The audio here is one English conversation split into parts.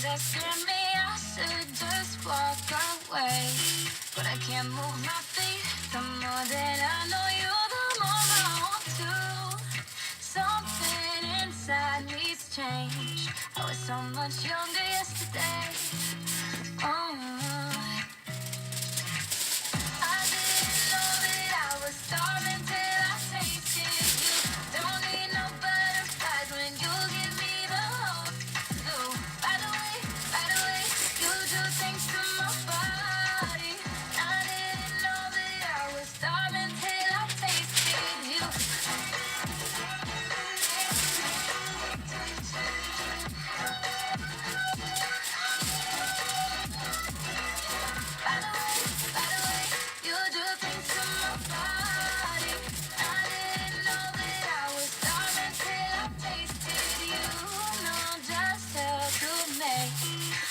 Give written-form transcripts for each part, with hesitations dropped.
possessing me. I should just walk away, but I can't move my feet. The more that I know you, the more I want to. Something inside needs change. I was so much younger yesterday. Oh, I didn't know that I was starving till I tasted you. Don't need no butterflies when you give me the hope. So, by the way, you do things to my body. I didn't know that I was starving till I tasted you. By the way, you do things to my body. I didn't know that I was starving till I tasted you. Know just how to make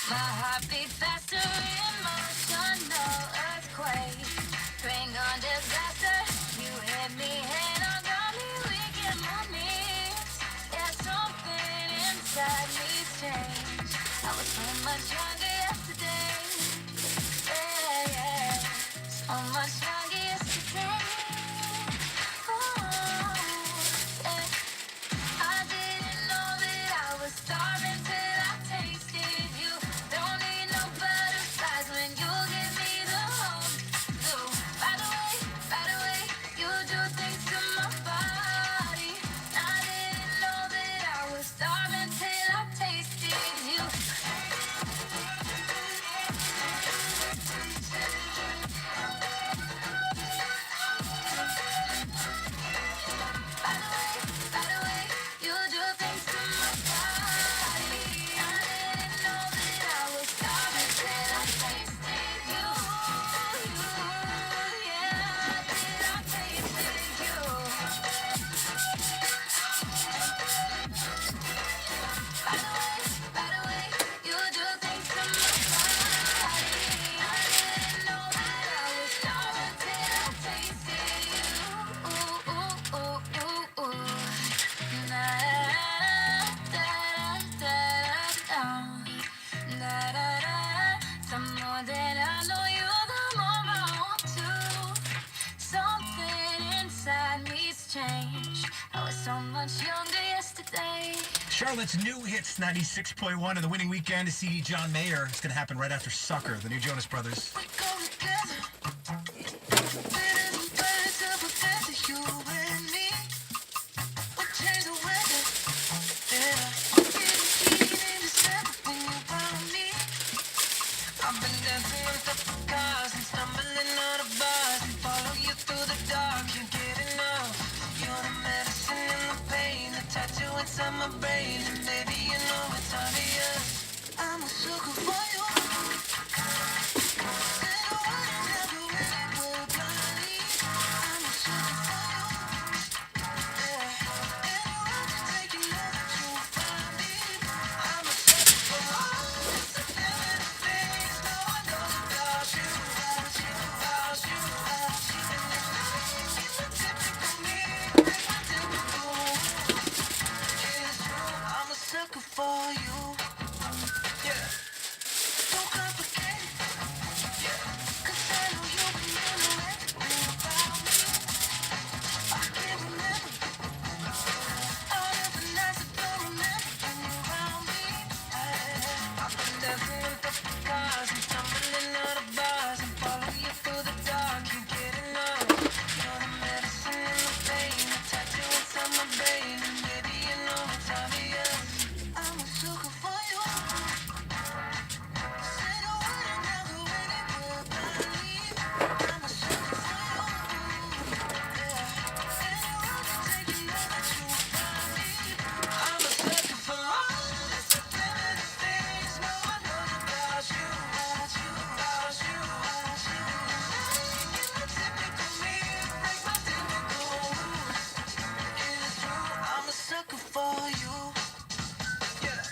my heart beat faster. Emotional earthquake, bring on disaster. You hit me head on, got me weak in my knees. Yeah, something inside needs change. I was so much younger yesterday. Yeah, yeah. So much younger yesterday. Oh, yeah. I didn't know that I was starving till I tasted you. Don't need no butterflies when you give me the hope. So, by the way, you do things to my body. I didn't know that I was starving till I tasted you. By the way, you do things to my body. I didn't know that I was starving till I tasted you. Yeah, till I tasted you. By the way, you do things to my body. I didn't know that I was starving till I tasted you. Ooh, ooh, ooh, ooh, ooh. Na da da da da da da da. The more that I know you, the more I want to. Something inside needs change. I was so much younger yesterday. Charlotte's new hits 96.1 in the winning weekend to see John Mayer. It's going to happen right after Sucker, the new Jonas Brothers. We go together. Better than birds of a feather, you and me. We change the weather. Yeah. Getting heat in December when you found me. I've been dancing on top of cars and stumbling out of bars and follow you through the dark. Can't get enough. You're the medicine and the pain, the tattoo inside my brain, and baby, you know it's obvious. I'm a sucker for you. Said I wouldn't never really will blindly. I'm a sucker for you. Yeah. Anywhere to take you, know that you'll find me. I'm a sucker for all the subliminal things. Now I know about you, about you, about you, about you. And it's not typical me, it's not typical. It's true, I'm a sucker for you. Yeah. Don't complicate it. Yeah. 'Cause I know you can handle everything about me. I can't remember all of the nights I don't remember when you're around me. I've been dancing in the cars and stumbling out of bars and follow you through the dark. Can't get enough. You're the medicine and the pain, the tattoo inside my brain, and baby, you know it's obvious. I'm a sucker for you. Said I wouldn't never really will blindly. I'm a sucker for you. Yeah. Anywhere to take you, know that you'll find me. I'm a sucker for all the subliminal things. Now I know about you, about you, about you, about you. You're not typical me, break my typical rules. It's true, I'm a sucker for you. Yeah.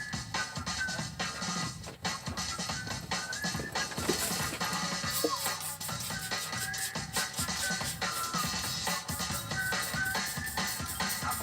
I've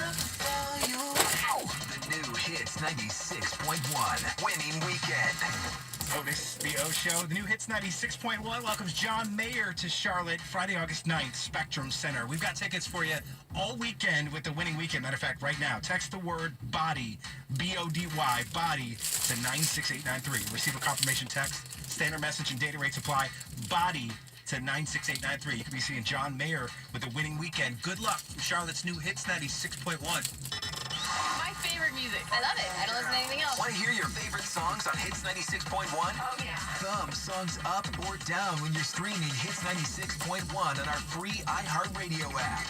superstar, you. The new Hits 96.1 Winning Weekend. Otis, the O Show. The new Hits 96.1 welcomes John Mayer to Charlotte Friday, August 9th, Spectrum Center. We've got tickets for you all weekend with the Winning Weekend. Matter of fact, right now, text the word BODY, B-O-D-Y, BODY, to 96893. Receive a confirmation text. Standard message and data rates apply. BODY to 96893. You could be seeing John Mayer with the Winning Weekend. Good luck from Charlotte's new Hits 96.1. My favorite music. I love it. I don't listen to anything else. Want to hear your favorite songs on Hits 96.1? Oh, yeah. Thumb songs up or down when you're streaming Hits 96.1 on our free iHeartRadio app.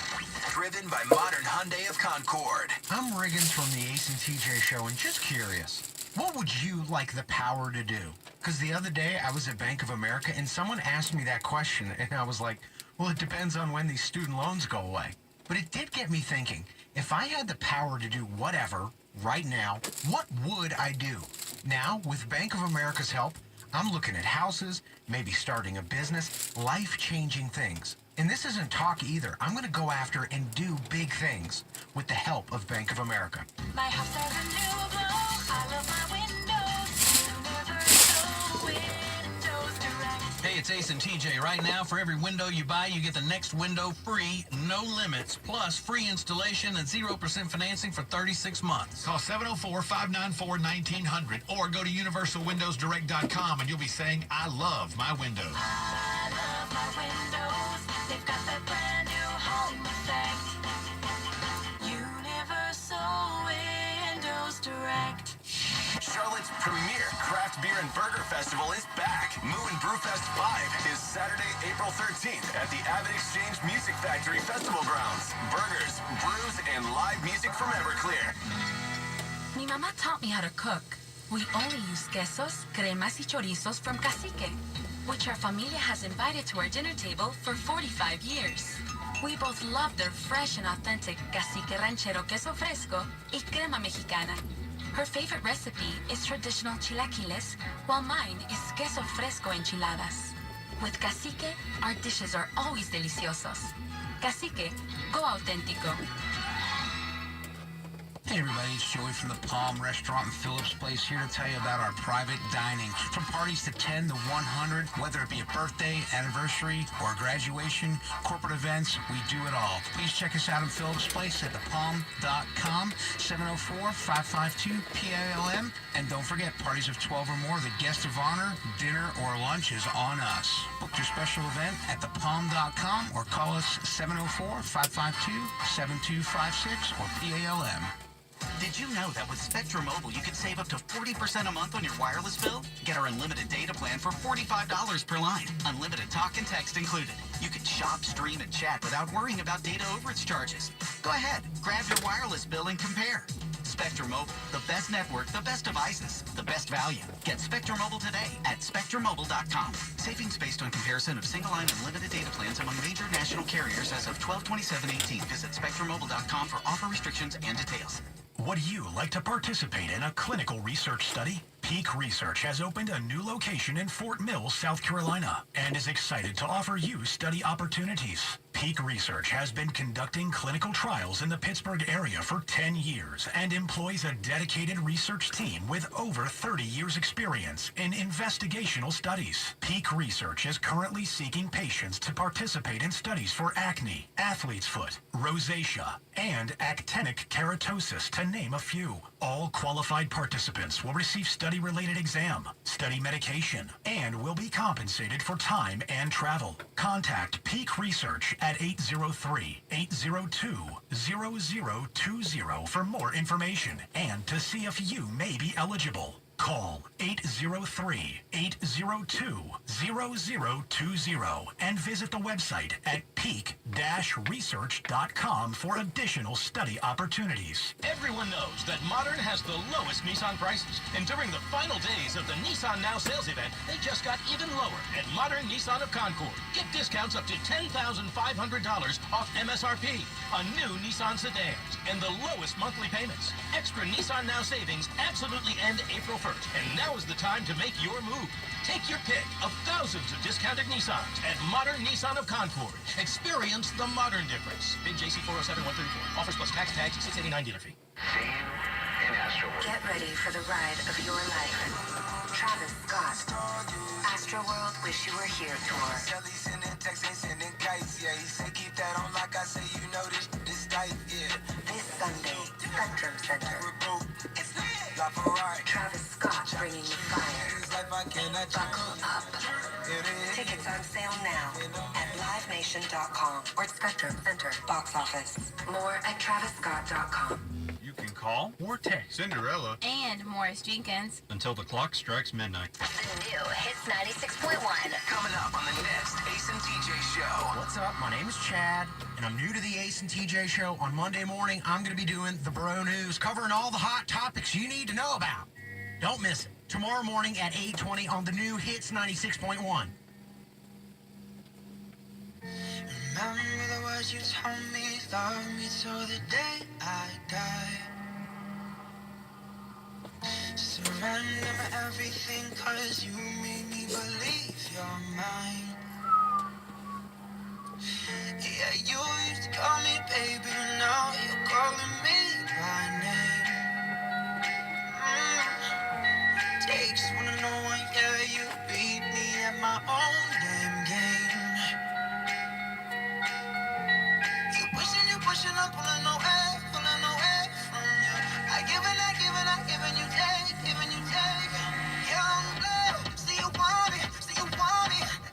Driven by Modern Hyundai of Concord. I'm Riggins from the Aysen TJ show, and just curious, what would you like the power to do? Because the other day I was at Bank of America and someone asked me that question, and I was like, well, it depends on when these student loans go away. But it did get me thinking, if I had the power to do whatever right now, what would I do? Now, with Bank of America's help, I'm looking at houses, maybe starting a business, life-changing things. And this isn't talk either. I'm going to go after and do big things with the help of Bank of America. My house has a new glow. I love my windows. Universal Windows Direct. Hey, it's Aysen TJ. Right now, for every window you buy, you get the next window free, no limits, plus free installation and 0% financing for 36 months. Call 704-594-1900 or go to universalwindowsdirect.com and you'll be saying, I love my windows. I love my windows. They've got that brand new home effect. Universal Windows Direct. Charlotte's premier craft beer and burger festival is back. Moo and Brewfest 5 is Saturday, April 13th at the Avid Exchange Music Factory Festival Grounds. Burgers, brews, and live music from Everclear. Mi mamá taught me how to cook. We only use quesos, cremas y chorizos from Cacique, which our familia has invited to our dinner table for 45 years. We both love their fresh and authentic Cacique ranchero queso fresco y crema mexicana. Her favorite recipe is traditional chilaquiles, while mine is queso fresco enchiladas. With Cacique, our dishes are always deliciosos. Cacique, go auténtico. Hey everybody, it's Joey from the Palm Restaurant and Phillips Place here to tell you about our private dining. From parties to 10 to 100, whether it be a birthday, anniversary, or graduation, corporate events, we do it all. Please check us out in Phillips Place at thepalm.com, 704-552-PALM. And don't forget, parties of 12 or more, the guest of honor, dinner, or lunch is on us. Book your special event at thepalm.com or call us 704-552-7256 or PALM. Did you know that with Spectrum Mobile, you can save up to 40% a month on your wireless bill? Get our unlimited data plan for $45 per line. Unlimited talk and text included. You can shop, stream, and chat without worrying about data overage charges. Go ahead, grab your wireless bill and compare. Spectrum Mobile, the best network, the best devices, the best value. Get Spectrum Mobile today at spectrummobile.com. Savings based on comparison of single-line unlimited data plans among major national carriers as of 12/27/18. Visit spectrummobile.com for offer restrictions and details. Would you like to participate in a clinical research study? Peak Research has opened a new location in Fort Mill, South Carolina, and is excited to offer you study opportunities. Peak Research has been conducting clinical trials in the Pittsburgh area for 10 years and employs a dedicated research team with over 30 years experience in investigational studies. Peak Research is currently seeking patients to participate in studies for acne, athlete's foot, rosacea, and actinic keratosis, to name a few. All qualified participants will receive study-related exam, study medication, and will be compensated for time and travel. Contact Peak Research at 803-802-0020 for more information and to see if you may be eligible. Call 803-802-0020 and visit the website at peak-research.com for additional study opportunities. Everyone knows that Modern has the lowest Nissan prices, and during the final days of the Nissan Now sales event, they just got even lower at Modern Nissan of Concord. Get discounts up to $10,500 off MSRP on new Nissan sedans and the lowest monthly payments. Extra Nissan Now savings absolutely end April 1st. 1st, and now is the time to make your move. Take your pick of thousands of discounted Nissans at Modern Nissan of Concord. Experience the modern difference. Big JC 407 134. Offers plus tax tags, $689 dealer fee. See you in Astroworld. Get ready for the ride of your life. Travis Scott. Astroworld Wish You Were Here tour. Kelly sending texts, ain't sending kites. Yeah, he say keep that on like I say, you know this tight. Yeah. This Sunday, Spectrum Center. It's La Ferrari. Travis Scott bringing the fire. It's like I cannot Buckle up. It is. Tickets on sale now at livenation.com or Spectrum Center box office. More at travisscott.com. You can call or text Cinderella. And Morris Jenkins. until the clock strikes midnight. The new Hits 96.1. Coming up on the next Aysen TJ show. What's up? My name is Chad, and I'm new to the Aysen TJ show. On Monday morning, I'm going to be doing the Bro News, covering all the hot topics you need to know about. Don't miss it. Tomorrow morning at 8:20 on the new Hits 96.1. Remember the words you told me, love me till the day I die. Surrender my everything, cause you made me believe you're mine. Yeah, you used to call me baby, now you're calling me by name. Takes one to know one, yeah, you beat me at my own damn game. You pushing, I'm pulling away from you. I giving you take. Young blood, see you want me,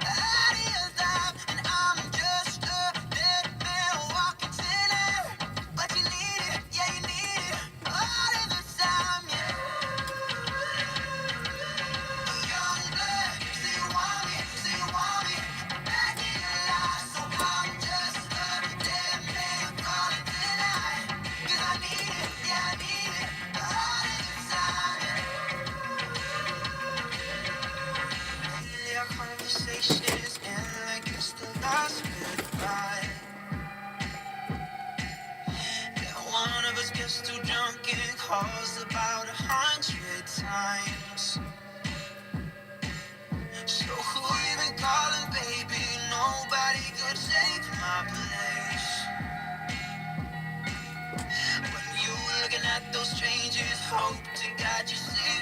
out of your time, and I'm just a dead man walking tonight. But you need it, yeah, you need it, all of the time, yeah. Young blood, see you want me, back in your life, so I'm just a dead man calling tonight. 'Cause I need it, yeah, I need it, all of the time, yeah. Our conversations end like it's the last goodbye. Yeah, one of us gets too drunk and calls about 100 times. So who you been calling, baby? Nobody could take my place. When you were looking at those strangers, hope to God you see